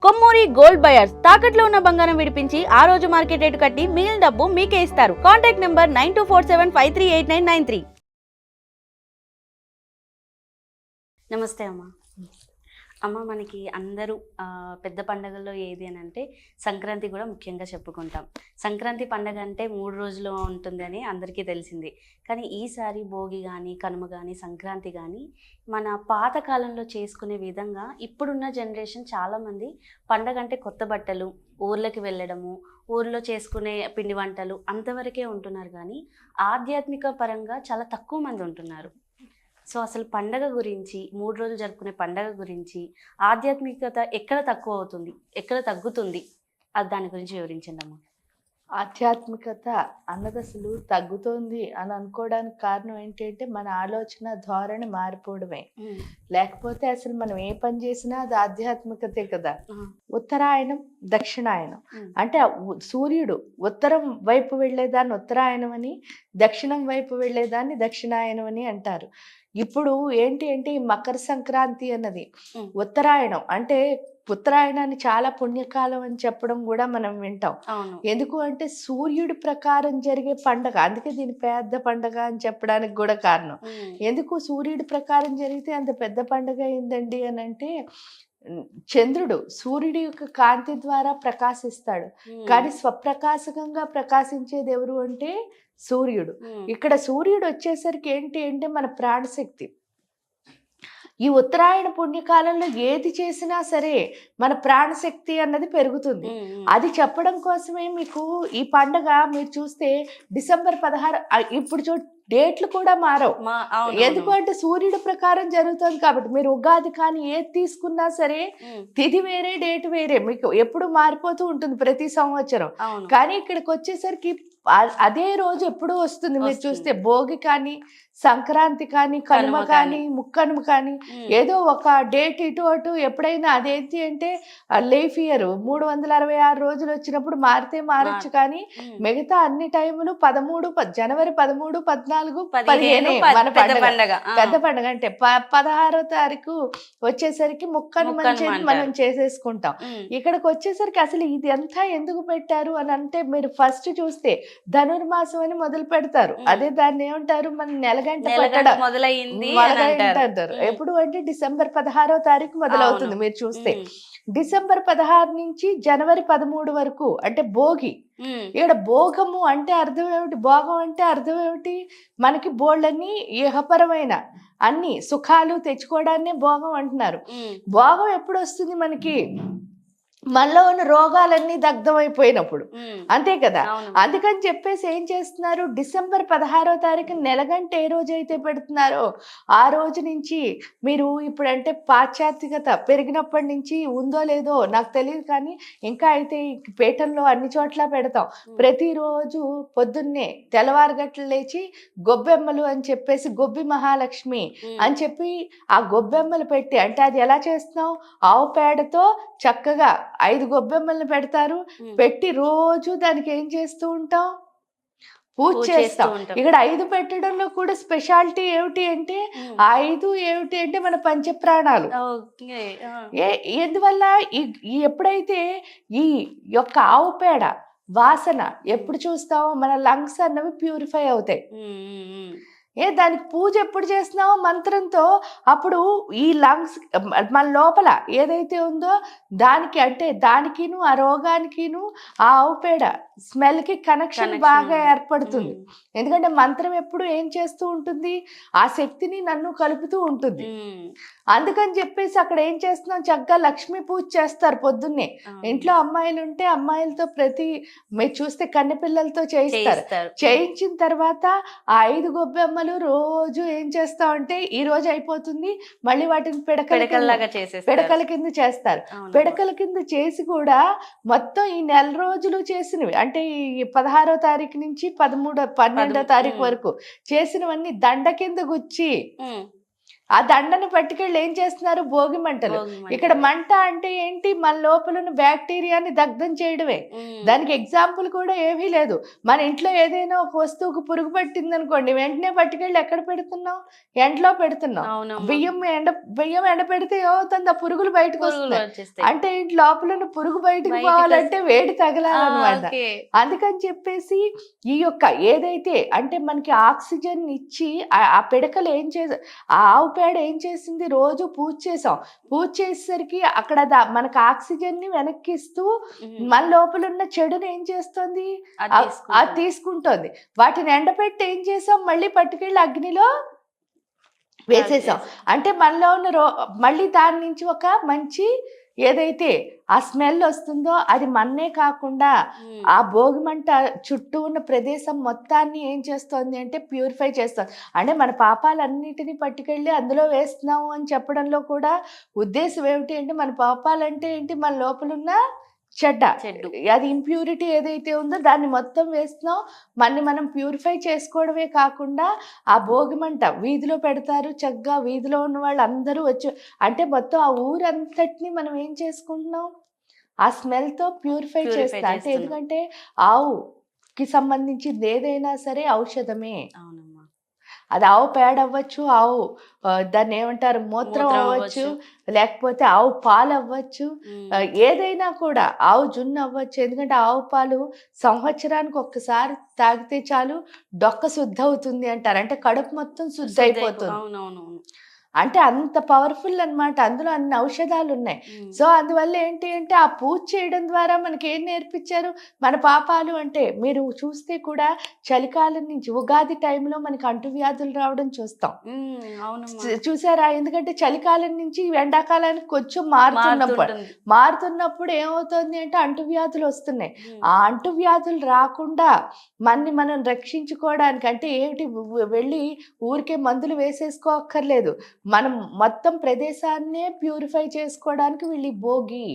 Kommuri gold buyers తాకట్లో ఉన్న బంగారం విడిపించి ఆ రోజు మార్కెట్ రేటు కట్టి మిగిలిన డబ్బు మీకే ఇస్తారు. Contact number 9247538993. నమస్తే అమ్మా. అమ్మ, మనకి అందరూ పెద్ద పండుగల్లో ఏది అని అంటే సంక్రాంతి కూడా ముఖ్యంగా చెప్పుకుంటాం. సంక్రాంతి పండుగ అంటే 3 రోజులు ఉంటుంది అని అందరికీ తెలిసింది. కానీ ఈసారి భోగి కానీ, కనుమ కానీ, సంక్రాంతి కానీ మన పాతకాలంలో చేసుకునే విధంగా ఇప్పుడున్న జనరేషన్ చాలామంది పండగ అంటే కొత్త బట్టలు, ఊర్లకి వెళ్ళడము, ఊర్లో చేసుకునే పిండి వంటలు అంతవరకే ఉంటున్నారు. కానీ ఆధ్యాత్మిక పరంగా చాలా తక్కువ మంది ఉంటున్నారు. సో అసలు పండగ గురించి, 3 రోజులు జరుపుకునే పండగ గురించి ఆధ్యాత్మికత ఎక్కడ తక్కువ అవుతుంది, ఎక్కడ తగ్గుతుంది, అది దాని గురించి వివరించండి అమ్మా. ఆధ్యాత్మికత అన్నది అసలు తగ్గుతోంది అని అనుకోవడానికి కారణం ఏంటంటే మన ఆలోచన ధోరణి మారిపోవడమే. లేకపోతే అసలు మనం ఏ పని చేసినా అది ఆధ్యాత్మికతే కదా. ఉత్తరాయణం, దక్షిణాయనం అంటే సూర్యుడు ఉత్తరం వైపు వెళ్ళేదాన్ని ఉత్తరాయణం అని, దక్షిణం వైపు వెళ్ళేదాన్ని దక్షిణాయనం అని అంటారు. ఇప్పుడు ఏంటి అంటే ఈ మకర సంక్రాంతి అన్నది ఉత్తరాయణం అంటే ఉత్తరాయణాన్ని చాలా పుణ్యకాలం అని చెప్పడం కూడా మనం వింటాం. ఎందుకు అంటే సూర్యుడి ప్రకారం జరిగే పండగ, అందుకే దీని పెద్ద పండగ అని చెప్పడానికి కూడా కారణం. ఎందుకు సూర్యుడి ప్రకారం జరిగితే అంత పెద్ద పండగ అయిందండి అని అంటే, చంద్రుడు సూర్యుడి యొక్క కాంతి ద్వారా ప్రకాశిస్తాడు, కానీ స్వప్రకాశకంగా ప్రకాశించేది ఎవరు అంటే సూర్యుడు. ఇక్కడ సూర్యుడు వచ్చేసరికి ఏంటి అంటే మన ప్రాణశక్తి. ఈ ఉత్తరాయణ పుణ్యకాలంలో ఏది చేసినా సరే మన ప్రాణశక్తి అన్నది పెరుగుతుంది. అది చెప్పడం కోసమే మీకు ఈ పండగ మీరు చూస్తే డిసెంబర్ 16, ఇప్పుడు డేట్లు కూడా మారవు. ఎందుకంటే సూర్యుడు ప్రకారం జరుగుతుంది కాబట్టి. మీరు ఉగాది కానీ ఏది తీసుకున్నా సరే తిథి వేరే, డేట్ వేరే, మీకు ఎప్పుడు మారిపోతూ ఉంటుంది ప్రతి సంవత్సరం. కానీ ఇక్కడికి వచ్చేసరికి అదే రోజు ఎప్పుడు వస్తుంది. మీరు చూస్తే భోగి కానీ, సంక్రాంతి కానీ, కనుమ కానీ, ముక్కనుమ కానీ, ఏదో ఒక డేట్ ఇటు అటు ఎప్పుడైనా అదేంటి అంటే లీఫ్ ఇయర్ 366 రోజులు వచ్చినప్పుడు మారితే మారచ్చు. కానీ మిగతా అన్ని టైములు జనవరి 13, 14, 15 మన పండుగ, పెద్ద పండుగ. అంటే 16వ తారీఖు వచ్చేసరికి ముక్కనుమ మనం చేసేసుకుంటాం. ఇక్కడికి వచ్చేసరికి అసలు ఇది అంతా ఎందుకు పెట్టారు అని అంటే, మీరు ఫస్ట్ చూస్తే ధనుర్మాసం అని మొదలు పెడతారు. అదే దాన్ని ఏమంటారు, మన నెలగంట మొదలైంది అంటారు. ఎప్పుడు అంటే డిసెంబర్ 16వ తారీఖు మొదలవుతుంది. మీరు చూస్తే డిసెంబర్ 16 నుంచి జనవరి 13 వరకు అంటే భోగి. ఇక్కడ భోగము అంటే అర్థం ఏమిటి, భోగం అంటే అర్థం ఏమిటి, మనకి బోళ్ళని ఇహపరమైన అన్ని సుఖాలు తెచ్చుకోవడాన్నే భోగం అంటున్నారు. భోగం ఎప్పుడు వస్తుంది మనకి, మనలో ఉన్న రోగాలన్నీ దగ్ధమైపోయినప్పుడు, అంతే కదా. అందుకని చెప్పేసి ఏం చేస్తున్నారు, డిసెంబర్ 16వ తారీఖు నెలగంట ఏ రోజు అయితే పెడుతున్నారో ఆ రోజు నుంచి మీరు ఇప్పుడంటే పాశ్చాత్యకత పెరిగినప్పటి నుంచి ఉందో లేదో నాకు తెలియదు, కానీ ఇంకా అయితే పీఠంలో అన్ని చోట్ల పెడతాం. ప్రతిరోజు పొద్దున్నే తెల్లవారుగట్లు లేచి గొబ్బెమ్మలు అని చెప్పేసి, గొబ్బి మహాలక్ష్మి అని చెప్పి ఆ గొబ్బెమ్మలు పెట్టి, అంటే అది ఎలా చేస్తున్నాం, ఆవు పేడతో చక్కగా 5 గొబ్బెమ్మల్ని పెడతారు. పెట్టి రోజు దానికి ఏం చేస్తూ ఉంటాం, పూజ చేస్తాం. ఇక్కడ 5 పెట్టడంలో కూడా స్పెషాలిటీ ఏమిటి అంటే, 5 ఏమిటి అంటే మన పంచప్రాణాలు. ఎందువల్ల ఎప్పుడైతే ఈ యొక్క ఆవు పేడ వాసన ఎప్పుడు చూస్తామో మన లంగ్స్ అన్నవి ప్యూరిఫై అవుతాయి. దానికి పూజ ఎప్పుడు చేస్తున్నామో మంత్రంతో, అప్పుడు ఈ లంగ్స్ మన లోపల ఏదైతే ఉందో దానికి, అంటే దానికిను ఆ రోగానికిను ఆ ఆవు పేడ స్మెల్కి కనెక్షన్ బాగా ఏర్పడుతుంది. ఎందుకంటే మంత్రం ఎప్పుడు ఏం చేస్తూ ఉంటుంది, ఆ శక్తిని నన్ను కలుపుతూ ఉంటుంది. అందుకని చెప్పేసి అక్కడ ఏం చేస్తున్నాం, చక్కగా లక్ష్మీ పూజ చేస్తారు పొద్దున్నే. ఇంట్లో అమ్మాయిలు ఉంటే అమ్మాయిలతో మీరు చూస్తే కన్నెపిల్లలతో చేయిస్తారు. చేయించిన తర్వాత ఆ 5 గొబ్బెమ్మలు రోజు ఏం చేస్తామంటే, ఈ రోజు అయిపోతుంది, మళ్ళీ వాటిని పిడకల కింద చేస్తారు. పిడకల కింద చేసి కూడా మొత్తం ఈ నెల రోజులు చేసినవి, అంటే ఈ 16వ తారీఖు నుంచి 12వ తారీఖు వరకు చేసినవన్నీ దండ కింద గుచ్చి ఆ దండని పట్టుకెళ్ళి ఏం చేస్తున్నారు? భోగి మంటలు. భోగి మంటలు. ఇక్కడ మంట అంటే ఏంటి? మన లోపల ఉన్న బ్యాక్టీరియాని దగ్ధం చేయడమే. దానికి ఎగ్జాంపుల్ కూడా ఏమీ లేదు. మన ఇంట్లో ఏదైనా ఒక వస్తువుకు పురుగు పట్టింది అనుకోండి, వెంటనే పట్టుకెళ్ళి ఎక్కడ పెడుతున్నాం? ఎండలో పెడుతున్నాం. బియ్యం ఎండ పెడితే ఏమవుతుంది? ఆ పురుగులు బయటకు వస్తాయి. అంటే ఇంటి లోపల ఉన్న పురుగు బయటకు పోవాలంటే వేడి తగలాలన్నమాట. అందుకని చెప్పేసి ఈ యొక్క ఏదైతే అంటే మనకి ఆక్సిజన్ ఇచ్చి ఆ పిడకలు ఏం చేసే, ఆ ఆవు పేడ ఏం చేసింది? రోజు పూజ చేసాం. పూజ చేసేసరికి అక్కడ మనకు ఆక్సిజన్ ని వెనక్కిస్తూ మన లోపల ఉన్న చెడుని ఏం చేస్తుంది? అది తీసుకుంటోంది. వాటిని ఎండపెట్టి ఏం చేసాం? మళ్ళీ పట్టుకెళ్ళి అగ్నిలో వేసేసాం. అంటే మనలో ఉన్న మళ్ళీ దాని నుంచి ఒక మంచి ఏదైతే ఆ స్మెల్ వస్తుందో అది మన్నే కాకుండా ఆ భోగి మంట చుట్టూ ఉన్న ప్రదేశం మొత్తాన్ని ఏం చేస్తోంది అంటే ప్యూరిఫై చేస్తుంది. అంటే మన పాపాలన్నిటినీ పట్టుకెళ్ళి అందులో వేస్తున్నాము అని చెప్పడంలో కూడా ఉద్దేశం ఏమిటి అంటే మన పాపాలంటే ఏంటి? మన లోపల ఉన్న చెడ్డ, అది ఇంప్యూరిటీ ఏదైతే ఉందో దాన్ని మొత్తం వేస్తున్నాం. మనం ప్యూరిఫై చేసుకోవడమే కాకుండా ఆ భోగి మంట వీధిలో పెడతారు. చక్కగా వీధిలో ఉన్న వాళ్ళు అందరూ వచ్చి అంటే మొత్తం ఆ ఊరంతటిని మనం ఏం చేసుకుంటున్నాం? ఆ స్మెల్తో ప్యూరిఫై చేస్తాం. అంటే ఎందుకంటే ఆవుకి సంబంధించింది ఏదైనా సరే ఔషధమే. అది ఆవు పేడ అవ్వచ్చు, ఆవు దాన్ని ఏమంటారు మూత్రం అవ్వచ్చు, లేకపోతే ఆవు పాలు అవ్వచ్చు, ఏదైనా కూడా ఆవు జున్ను అవ్వచ్చు. ఎందుకంటే ఆవు పాలు సంవత్సరానికి ఒక్కసారి తాగితే చాలు డొక్క శుద్ధి అవుతుంది అంటారు. అంటే కడుపు మొత్తం శుద్ధి అయిపోతుంది. అంటే అంత పవర్ఫుల్ అన్నమాట. అందులో అన్ని ఔషధాలు ఉన్నాయి. సో అందువల్ల ఏంటి అంటే ఆ పూజ చేయడం ద్వారా మనకి ఏం నేర్పించారు? మన పాపాలు అంటే మీరు చూస్తే కూడా చలికాలం నుంచి ఉగాది టైంలో మనకి అంటువ్యాధులు రావడం చూస్తాం. చూసారా? ఎందుకంటే చలికాలం నుంచి ఎండాకాలానికి కొంచెం మారుతున్నప్పుడు ఏమవుతుంది అంటే అంటువ్యాధులు వస్తున్నాయి. ఆ అంటువ్యాధులు రాకుండా మనం రక్షించుకోవడానికి అంటే ఏమిటి? వెళ్ళి ఊరికే మందులు వేసేసుకోక్కర్లేదు. మనం మొత్తం ప్రదేశాన్నే ప్యూరిఫై చేసుకోవడానికి వీళ్ళు భోగి,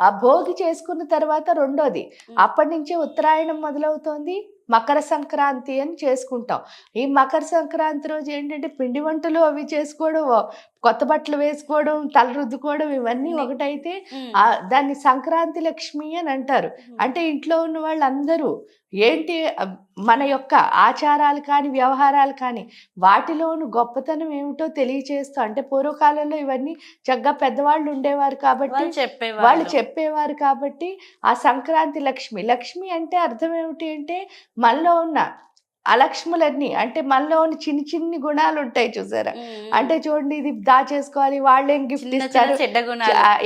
ఆ భోగి చేసుకున్న తర్వాత రెండోది అప్పటి నుంచే ఉత్తరాయణం మొదలవుతోంది. మకర సంక్రాంతి అని చేసుకుంటాం. ఈ మకర సంక్రాంతి రోజు ఏంటంటే పిండి వంటలు అవి చేసుకోవడం, కొత్త బట్టలు వేసుకోవడం, తల రుద్దుకోవడం ఇవన్నీ ఒకటైతే దాన్ని సంక్రాంతి లక్ష్మి అని అంటారు. అంటే ఇంట్లో ఉన్న వాళ్ళందరూ ఏంటి మన యొక్క ఆచారాలు కానీ వ్యవహారాలు కానీ వాటిలోను గొప్పతనం ఏమిటో తెలియచేస్తూ, అంటే పూర్వకాలంలో ఇవన్నీ చక్కగా పెద్దవాళ్ళు ఉండేవారు కాబట్టి వాళ్ళు చెప్పేవారు కాబట్టి ఆ సంక్రాంతి లక్ష్మి అంటే అర్థం ఏమిటి అంటే మనలో ఉన్న అలక్ష్ములన్నీ, అంటే మనలో ఉన్న చిన్ని గుణాలు ఉంటాయి చూసారా? అంటే చూడండి ఇది దాచేసుకోవాలి, వాళ్ళేం గిఫ్ట్ ఇస్తారు,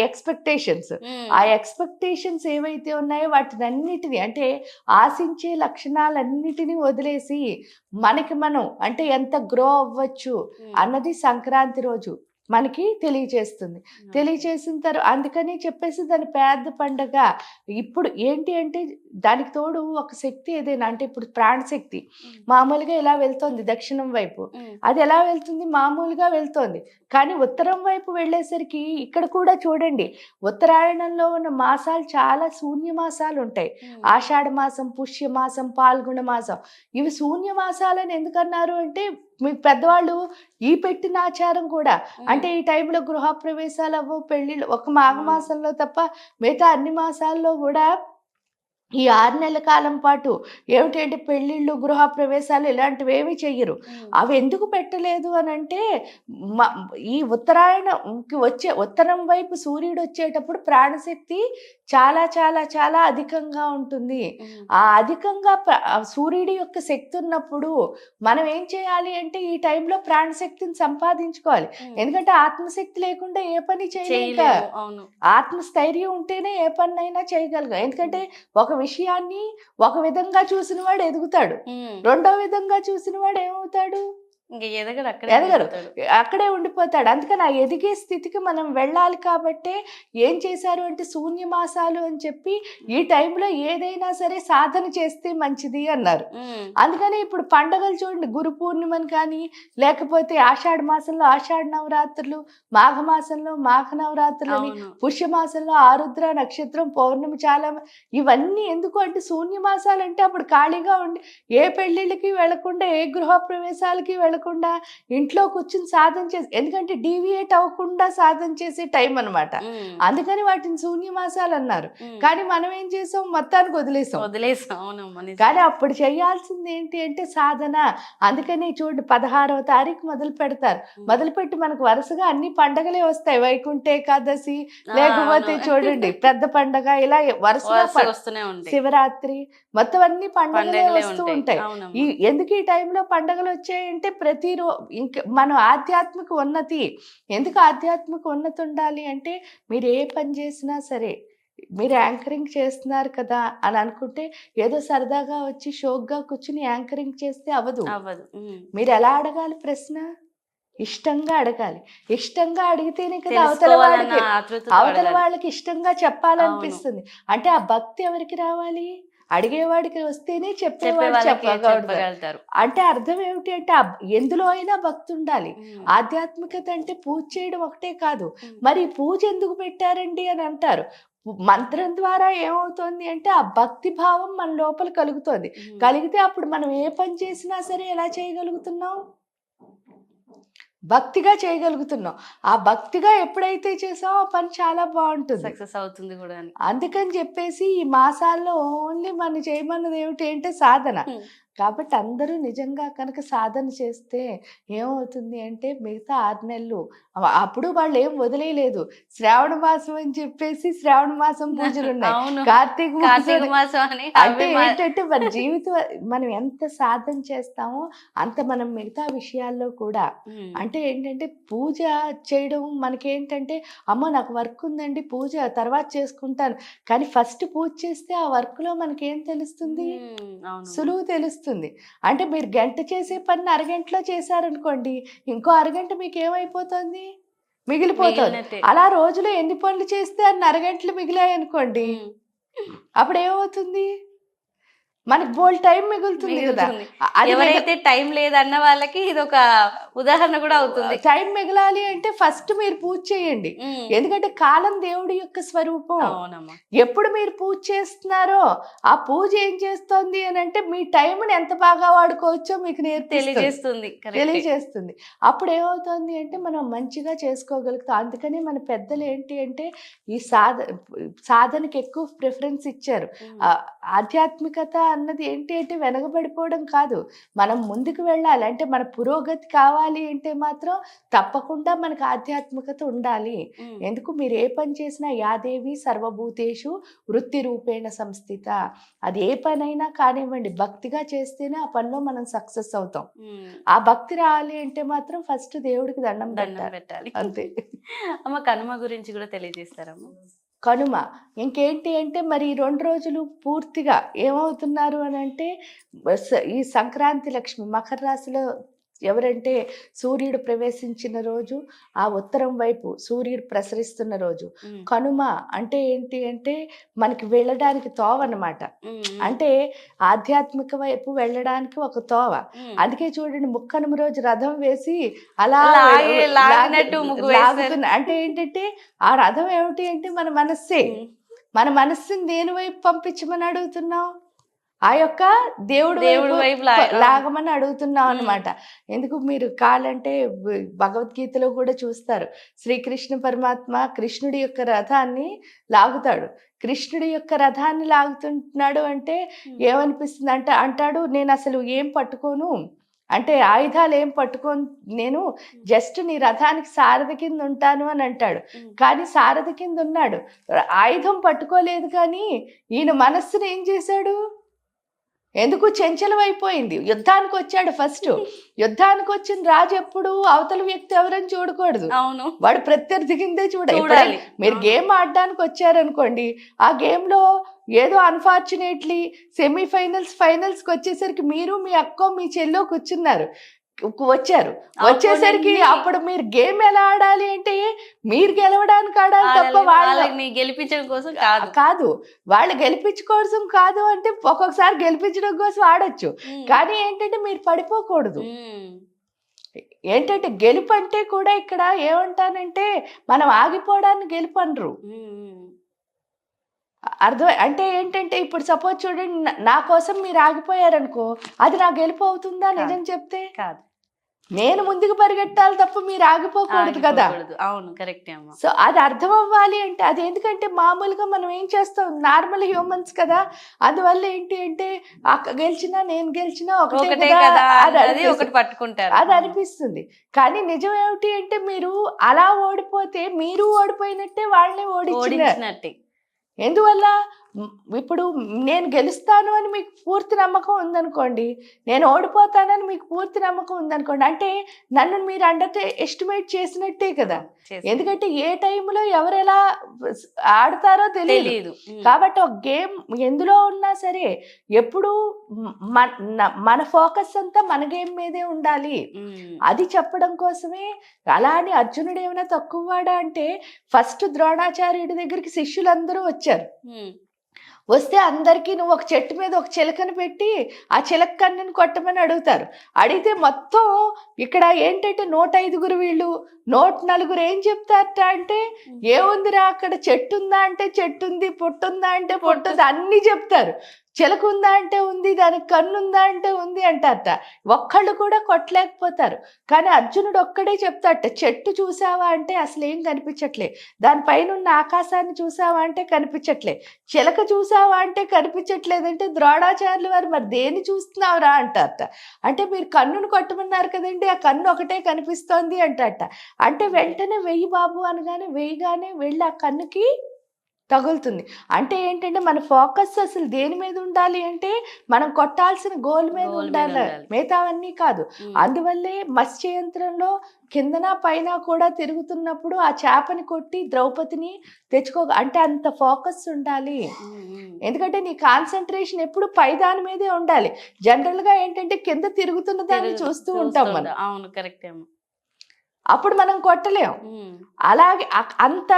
ఎక్స్పెక్టేషన్స్. ఆ ఎక్స్పెక్టేషన్స్ ఏవైతే ఉన్నాయో వాటినన్నిటిని అంటే ఆశించే లక్షణాలన్నిటినీ వదిలేసి మనకి మనం అంటే ఎంత గ్రో అవ్వచ్చు అన్నది సంక్రాంతి రోజు మనకి తెలియచేస్తుంది. తెలియచేసిన తర్వాత అందుకని చెప్పేసి దాని పెద్ద పండగ. ఇప్పుడు ఏంటి అంటే దానికి తోడు ఒక శక్తి ఏదైనా అంటే ఇప్పుడు ప్రాణశక్తి మామూలుగా ఇలా వెళ్తోంది దక్షిణం వైపు, అది ఎలా వెళ్తుంది? మామూలుగా వెళ్తోంది. కానీ ఉత్తరం వైపు వెళ్ళేసరికి ఇక్కడ కూడా చూడండి ఉత్తరాయణంలో ఉన్న మాసాలు చాలా శూన్య మాసాలు ఉంటాయి. ఆషాఢ మాసం, పుష్య మాసం, పాల్గొన మాసం. ఇవి శూన్య మాసాలని ఎందుకన్నారు అంటే మీకు పెద్దవాళ్ళు ఈ పెట్టిన ఆచారం కూడా అంటే ఈ టైంలో గృహప్రవేశాలు అవ్వవు, పెళ్ళిళ్ళు ఒక మాఘమాసంలో తప్ప మిగతా అన్ని మాసాల్లో కూడా ఈ 6 నెలల కాలం పాటు ఏమిటంటే పెళ్ళిళ్ళు, గృహప్రవేశాలు ఇలాంటివి ఏమీ చెయ్యరు. అవి ఎందుకు పెట్టలేదు అని అంటే ఈ ఉత్తరాయణంకి ఉత్తరం వైపు సూర్యుడు వచ్చేటప్పుడు ప్రాణశక్తి చాలా చాలా చాలా అధికంగా ఉంటుంది. ఆ అధికంగా సూర్యుడి యొక్క శక్తి ఉన్నప్పుడు మనం ఏం చేయాలి అంటే ఈ టైంలో ప్రాణశక్తిని సంపాదించుకోవాలి. ఎందుకంటే ఆత్మశక్తి లేకుండా ఏ పని చేయలేము. ఆత్మస్థైర్యం ఉంటేనే ఏ పని అయినా చేయగలగా. ఎందుకంటే ఒక విషయాన్ని ఒక విధంగా చూసిన వాడు ఎదుగుతాడు, రెండో విధంగా చూసిన వాడు ఏమవుతాడు? ఎదగరు, అక్కడే ఉండిపోతాడు. అందుకని ఆ ఎదిగే స్థితికి మనం వెళ్ళాలి. కాబట్టి ఏం చేశారు అంటే శూన్య మాసాలు అని చెప్పి ఈ టైంలో ఏదైనా సరే సాధన చేస్తే మంచిది అన్నారు. అందుకని ఇప్పుడు పండగలు చూడండి, గురు పూర్ణిమని కానీ లేకపోతే ఆషాఢ మాసంలో ఆషాఢ నవరాత్రులు, మాఘమాసంలో మాఘ నవరాత్రులు అని, పుష్యమాసంలో ఆరుద్ర నక్షత్రం, పౌర్ణమి చాలా, ఇవన్నీ ఎందుకు అంటే శూన్య మాసాలు అంటే అప్పుడు ఖాళీగా ఉండి ఏ పెళ్లిళ్ళకి వెళ్లకుండా ఏ గృహ ప్రవేశాలకి వెళ్ళకుండా పడకుండా ఇంట్లో కూర్చుని సాధన చేసి, ఎందుకంటే డీవియేట్ అవ్వకుండా సాధన చేసే టైం అన్నమాట. అందుకని వాటిని శూన్యమాసాలు అన్నారు. కానీ మనం ఏం చేసాం, మొత్తానికి వదిలేసాం. అవునమ్మా నిజం. కానీ అప్పుడు చేయాల్సింది ఏంటి అంటే సాధన. అందుకని చూడండి 16వ తారీఖు మొదలు పెడతారు. మొదలుపెట్టి మనకు వరుసగా అన్ని పండగలే వస్తాయి. వైకుంఠ ఏకాదశి, లేకపోతే చూడండి పెద్ద పండగ, ఇలా వరుసగా వస్తూనే ఉంటాయి. శివరాత్రి, మొత్తం అన్ని పండగలే పండగలే వస్తూ ఉంటాయి. ఉంటాయి. అవునమ్మా. ఎందుకు ఈ టైంలో పండగలు వచ్చాయంటే ఇంకా మన ఆధ్యాత్మిక ఉన్నతి. ఎందుకు ఆధ్యాత్మిక ఉన్నతి ఉండాలి అంటే, మీరు ఏ పని చేసినా సరే, మీరు యాంకరింగ్ చేస్తున్నారు కదా అని అనుకుంటే ఏదో సరదాగా వచ్చి షోక్గా కూర్చుని యాంకరింగ్ చేస్తే అవ్వదు. మీరు ఎలా అడగాలి ప్రశ్న? ఇష్టంగా అడగాలి. ఇష్టంగా అడిగితేనే కదా అవతల వాళ్ళకి ఇష్టంగా చెప్పాలనిపిస్తుంది. అంటే ఆ భక్తి ఎవరికి రావాలి? అడిగేవాడికి వస్తేనే చెప్పేవాడు చెప్పగలుగుతారు. అంటే అర్థం ఏమిటి అంటే ఎందులో అయినా భక్తి ఉండాలి. ఆధ్యాత్మికత అంటే పూజ చేయడం ఒకటే కాదు. మరి పూజ ఎందుకు పెట్టారండి అని అంటారు. మంత్రం ద్వారా ఏమవుతుంది అంటే ఆ భక్తి భావం మన లోపల కలుగుతుంది. కలిగితే అప్పుడు మనం ఏ పని చేసినా సరే ఎలా చేయగలుగుతున్నాం? భక్తిగా చేయగలుగుతున్నాం. ఆ భక్తిగా ఎప్పుడైతే చేసామో ఆ పని చాలా బాగుంటుంది, సక్సెస్ అవుతుంది కూడా. అందుకని చెప్పేసి ఈ మాసాల్లో ఓన్లీ మనం చేయమన్నది ఏమిటి అంటే సాధన. కాబట్టి అందరూ నిజంగా కనుక సాధన చేస్తే ఏమవుతుంది అంటే మిగతా 6 నెలలు అప్పుడు వాళ్ళు ఏం వదిలేయలేదు. శ్రావణ మాసం అని చెప్పేసి శ్రావణ మాసం పూజలు ఉన్నాయి, కార్తీక మాసం అని. అంటే ఏంటంటే మన జీవితం మనం ఎంత సాధన చేస్తామో అంత మనం మిగతా విషయాల్లో కూడా, అంటే ఏంటంటే పూజ చేయడం మనకేంటంటే అమ్మో నాకు వర్క్ ఉందండి పూజ తర్వాత చేసుకుంటాను, కానీ ఫస్ట్ పూజ చేస్తే ఆ వర్క్లో మనకేం తెలుస్తుంది? సులువు తెలుస్తుంది. అంటే మీరు గంట చేసే పని అరగంటలో చేశారనుకోండి, ఇంకో అరగంట మీకు ఏమైపోతుంది? మిగిలిపోతుంది. అలా రోజులో ఎన్ని పనులు చేస్తే అన్ని అరగంటలు మిగిలాయి అనుకోండి, అప్పుడు ఏమవుతుంది? మనకి బోల్డ్ టైం మిగులుతుంది కదా. ఎవరైతే టైం లేదన్న వాళ్ళకి ఇది ఒక ఉదాహరణ కూడా అవుతుంది. టైం మిగలాలి అంటే ఫస్ట్ మీరు పూజ చేయండి. ఎందుకంటే కాలం దేవుడి యొక్క స్వరూపం. ఎప్పుడు మీరు పూజ చేస్తున్నారో ఆ పూజ ఏం చేస్తుంది అని అంటే మీ టైంని ఎంత బాగా వాడుకోవచ్చో మీకు తెలియజేస్తుంది. అప్పుడు ఏమవుతుంది అంటే మనం మంచిగా చేసుకోగలుగుతాం. అందుకని మన పెద్దలు ఏంటి అంటే ఈ సాధనకి ఎక్కువ ప్రిఫరెన్స్ ఇచ్చారు. ఆధ్యాత్మికత అన్నది ఏంటి అంటే వెనకబడిపోవడం కాదు, మనం ముందుకు వెళ్ళాలి. అంటే మన పురోగతి కావాలి అంటే మాత్రం తప్పకుండా మనకు ఆధ్యాత్మికత ఉండాలి. ఎందుకు మీరు ఏ పని చేసినా యాదేవి సర్వభూతేషు వృత్తి రూపేణ సంస్థిత, అది ఏ పనైనా కానివ్వండి భక్తిగా చేస్తేనే ఆ పనిలో మనం సక్సెస్ అవుతాం. ఆ భక్తి రావాలి అంటే మాత్రం ఫస్ట్ దేవుడికి దండం పెట్టాలి అంతే. అమ్మ కనుమ గురించి కూడా తెలియజేస్తారమ్మా. కనుమ ఇంకేంటి అంటే మరి 2 రోజులు పూర్తిగా ఏమవుతున్నారు అని అంటే ఈ సంక్రాంతి లక్ష్మి మకర రాశిలో ఎవరంటే సూర్యుడు ప్రవేశించిన రోజు, ఆ ఉత్తరం వైపు సూర్యుడు ప్రసరిస్తున్న రోజు. కనుమ అంటే ఏంటి అంటే మనకి వెళ్ళడానికి తోవ అన్నమాట. అంటే ఆధ్యాత్మిక వైపు వెళ్ళడానికి ఒక తోవ. అందుకే చూడండి ముక్కనుమ రోజు రథం వేసి అలా లాగుతున్న, అంటే ఏంటంటే ఆ రథం ఏమిటి అంటే మన మనస్సే. మన మనస్సుని దేని వైపు పంపించమని అడుగుతున్నాం? ఆ యొక్క దేవుడు వైపు లాగమని అడుగుతున్నాం అనమాట. ఎందుకు మీరు కాలంటే భగవద్గీతలో కూడా చూస్తారు, శ్రీకృష్ణ పరమాత్మ కృష్ణుడి యొక్క రథాన్ని లాగుతాడు. కృష్ణుడి యొక్క రథాన్ని లాగుతున్నాడు అంటే ఏమనిపిస్తుంది అంటే అంటాడు, నేను అసలు ఏం పట్టుకోను, అంటే ఆయుధాలు ఏం పట్టుకోను, నేను జస్ట్ నీ రథానికి సారథి కింద ఉంటాను అని అంటాడు. కానీ సారథి కింద ఉన్నాడు, ఆయుధం పట్టుకోలేదు. కానీ ఈయన మనస్సును ఏం చేశాడు? ఎందుకు చంచలం అయిపోయింది. యుద్ధానికి వచ్చాడు. ఫస్ట్ యుద్ధానికి వచ్చిన రాజు ఎప్పుడు అవతల వ్యక్తి ఎవరని చూడకూడదు, వాడు ప్రత్యర్థి కిందే చూడాలి. మీరు గేమ్ ఆడడానికి వచ్చారనుకోండి, ఆ గేమ్లో ఏదో అన్ఫార్చునేట్లీ ఫైనల్స్కి వచ్చేసరికి మీరు మీ అక్కో మీ చెల్లో వచ్చేసరికి అప్పుడు మీరు గేమ్ ఎలా ఆడాలి అంటే మీరు గెలవడానికి ఆడాలి తప్ప వాళ్ళని గెలిపించడం కోసం కాదు. వాళ్ళు గెలిపించుకోవడం కాదు అంటే ఒక్కొక్కసారి గెలిపించడం కోసం ఆడొచ్చు, కానీ ఏంటంటే మీరు పడిపోకూడదు. ఏంటంటే గెలుపు అంటే కూడా ఇక్కడ ఏమంటానంటే మనం ఆగిపోవడాన్ని గెలుపు అనరు. అర్థం అంటే ఏంటంటే ఇప్పుడు సపోజ్ చూడండి, నా కోసం మీరు ఆగిపోయారనుకో, అది నా గెలుపు అవుతుందా? నిజం చెప్తే కాదు. నేను ముందుకు పరిగెట్టాలి తప్ప మీరు ఆగిపోకూడదు కదా. ఆగిపోకూడదు. అవును, కరెక్టే అమ్మ. సో అది అర్థం అవ్వాలి అంటే అది ఎందుకంటే మామూలుగా మనం ఏం చేస్తాం, నార్మల్ హ్యూమన్స్ కదా. అందువల్ల ఏంటి అంటే అక్క గెలిచినా నేను గెలిచినా ఒకటే ఒకటే కదా కదా అది అది ఒకటి అనిపిస్తుంది. పట్టుకుంటారు. అది అనిపిస్తుంది. కానీ నిజం ఏమిటి అంటే మీరు అలా ఓడిపోతే మీరు ఓడిపోయినట్టే, వాళ్ళని ఓడించిన. ఓడించినట్టే. ఎందువల్ల ఇప్పుడు నేను గెలుస్తాను అని మీకు పూర్తి నమ్మకం ఉందనుకోండి, నేను ఓడిపోతానని మీకు పూర్తి నమ్మకం ఉందనుకోండి, అంటే నన్ను మీరు అండర్ ఎస్టిమేట్ చేసినట్టే కదా. ఎందుకంటే ఏ టైంలో ఎవరు ఎలా ఆడతారో తెలియదు. తెలీదు. కాబట్టి ఒక గేమ్ ఎందులో ఉన్నా సరే ఎప్పుడు మన ఫోకస్ అంతా మన గేమ్ మీదే ఉండాలి. అది చెప్పడం కోసమే. అలా అని అర్జునుడు ఏమైనా తక్కువ వాడా అంటే, ఫస్ట్ ద్రోణాచార్యుడి దగ్గరికి శిష్యులందరూ వచ్చారు. వస్తే అందరికీ నువ్వు ఒక చెట్టు మీద ఒక చిలకను పెట్టి ఆ చిలక కన్నుని కొట్టమని అడుగుతారు. అడిగితే మొత్తం ఇక్కడ ఏంటంటే 105 వీళ్ళు 104 ఏం చెప్తారట అంటే, ఏముందిరా అక్కడ చెట్టు ఉందా అంటే చెట్టు ఉంది, పొట్టు ఉందా అంటే పొట్టు ఉంది, అన్ని చెప్తారు. చిలక ఉందా అంటే ఉంది, దానికి కన్ను ఉందా అంటే ఉంది అంటారట. ఒక్కళ్ళు కూడా కొట్టలేకపోతారు. కానీ అర్జునుడు ఒక్కడే చెప్తాడట, చెట్టు చూసావా అంటే అసలు ఏం కనిపించట్లే, దానిపైన ఉన్న ఆకాశాన్ని చూసావా అంటే కనిపించట్లే, చిలక చూసావా అంటే కనిపించట్లేదంటే ద్రోణాచార్యులు వారు మరి దేన్ని చూస్తున్నావురా అంటారట. అంటే మీరు కన్నును కొట్టమన్నారు కదండి, ఆ కన్ను ఒకటే కనిపిస్తోంది అంటారట. అంటే వెంటనే వెయ్యి బాబు అనగానే వేయగానే వెళ్ళి ఆ కన్నుకి తగులుతుంది. అంటే ఏంటంటే మన ఫోకస్ అసలు దేని మీద ఉండాలి అంటే మనం కొట్టాల్సిన గోల్ మీద ఉండాలి, మిగతావన్నీ కాదు. అందువల్లే మత్స్య యంత్రంలో కిందన పైన కూడా తిరుగుతున్నప్పుడు ఆ చేపని కొట్టి ద్రౌపదిని అంటే అంత ఫోకస్ ఉండాలి. ఎందుకంటే నీ కాన్సన్ట్రేషన్ ఎప్పుడు పై దాని మీదే ఉండాలి. జనరల్ గా ఏంటంటే కింద తిరుగుతున్న దాన్ని చూస్తూ ఉంటాం మనం. అవును, కరెక్టే. అప్పుడు మనం కొట్టలేం. అలాగే అంత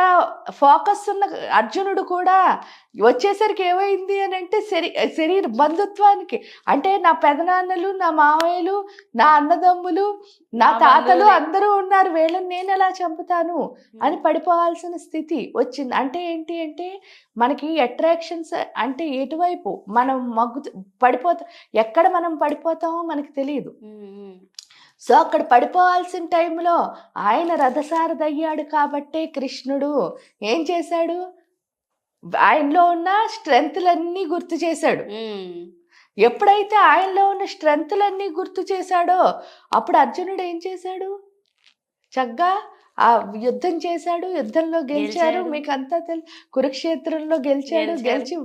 ఫోకస్ ఉన్న అర్జునుడు కూడా వచ్చేసరికి ఏమైంది అని అంటే శరీర బంధుత్వానికి, అంటే నా పెదనాన్నలు, నా మావయ్యలు, నా అన్నదమ్ములు, నా తాతలు అందరూ ఉన్నారు, వీళ్ళని నేను ఎలా చంపుతాను అని పడిపోవాల్సిన స్థితి వచ్చింది. అంటే ఏంటి అంటే మనకి అట్రాక్షన్స్ అంటే ఎటువైపు మనం పడిపోతాం, ఎక్కడ మనం పడిపోతామో మనకి తెలియదు. సో అక్కడ పడిపోవాల్సిన టైంలో ఆయన రథసారథి అయ్యాడు కాబట్టే కృష్ణుడు ఏం చేశాడు, ఆయనలో ఉన్న స్ట్రెంగ్త్లన్నీ గుర్తు చేశాడు. ఎప్పుడైతే ఆయనలో ఉన్న స్ట్రెంగ్త్లన్నీ గుర్తు చేశాడో అప్పుడు అర్జునుడు ఏం చేశాడు, చక్కగా ఆ యుద్ధం చేశాడు, యుద్ధంలో గెలిచారు. మీకు అంతా కురుక్షేత్రంలో గెలిచాడు, గెలిచి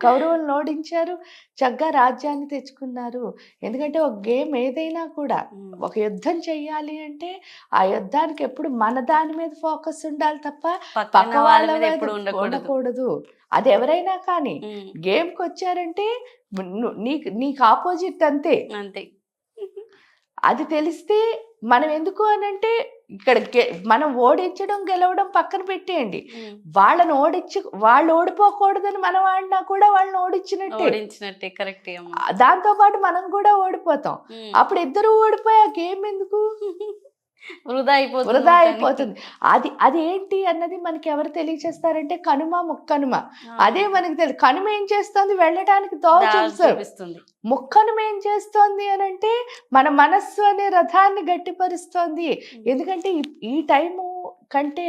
కౌరవులను ఓడించారు, చక్కగా రాజ్యాన్ని తెచ్చుకున్నారు. ఎందుకంటే ఒక గేమ్ ఏదైనా కూడా ఒక యుద్ధం చెయ్యాలి అంటే ఆ యుద్ధానికి ఎప్పుడు మన దాని మీద ఫోకస్ ఉండాలి తప్ప పక్క వాళ్ళ మీద ఉండకూడదు. అది ఎవరైనా కానీ గేమ్కి వచ్చారంటే నీకు ఆపోజిట్ అంతే. అది తెలిస్తే మనం ఎందుకు అనంటే ఇక్కడ మనం ఓడించడం గెలవడం పక్కన పెట్టేయండి, వాళ్ళు ఓడిపోకూడదని మనం ఆడినా కూడా వాళ్ళని ఓడించినట్టే. కరెక్ట్. దాంతో పాటు మనం కూడా ఓడిపోతాం. అప్పుడు ఇద్దరు ఓడిపోయి ఆ గేమ్ ఎందుకు వృధా అయిపోతుంది. అది ఏంటి అన్నది మనకి ఎవరు తెలియచేస్తారంటే కనుమ ముక్కనుమ. అదే మనకి తెలియదు. కనుమ ఏం చేస్తుంది, వెళ్ళడానికి దోవ చూపిస్తుంది. ముక్కనుమ ఏం చేస్తోంది అని అంటే మన మనస్సు అనే రథాన్ని గట్టిపరుస్తోంది. ఎందుకంటే ఈ టైము కంటే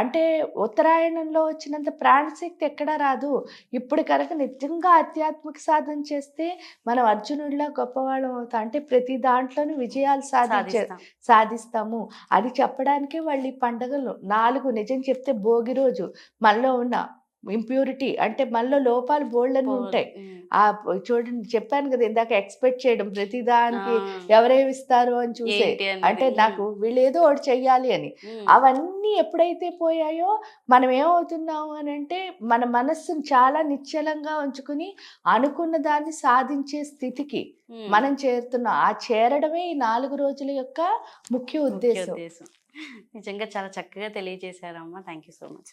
అంటే ఉత్తరాయణంలో వచ్చినంత ప్రాణశక్తి ఎక్కడా రాదు. ఇప్పుడు కనుక నిజంగా ఆధ్యాత్మిక సాధన చేస్తే మనం అర్జునుడిలా గొప్పవాళ్ళం అవుతాం. అంటే ప్రతి దాంట్లోనూ విజయాలు సాధిస్తాము. అది చెప్పడానికే వాళ్ళు ఈ పండుగలు 4 నిజం చెప్తే భోగి రోజు మనలో ఉన్న ఇంప్యూరిటీ అంటే మనలో లోపాలు బోల్డని ఉంటాయి. చూడండి చెప్పాను కదా ఇందాక, ఎక్స్పెక్ట్ చేయడం ప్రతిదానికి ఎవరేమి ఇస్తారు అని చూసే, అంటే నాకు వీళ్ళు ఏదో ఒకటి చెయ్యాలి అని. అవన్నీ ఎప్పుడైతే పోయాయో మనం ఏమవుతున్నాము అని అంటే మన మనస్సును చాలా నిశ్చలంగా ఉంచుకుని అనుకున్న దాన్ని సాధించే స్థితికి మనం చేరుతున్నాం. ఆ చేరడమే ఈ 4 రోజుల యొక్క ముఖ్య ఉద్దేశం. నిజంగా చాలా చక్కగా తెలియజేశారమ్మా. Thank you so much.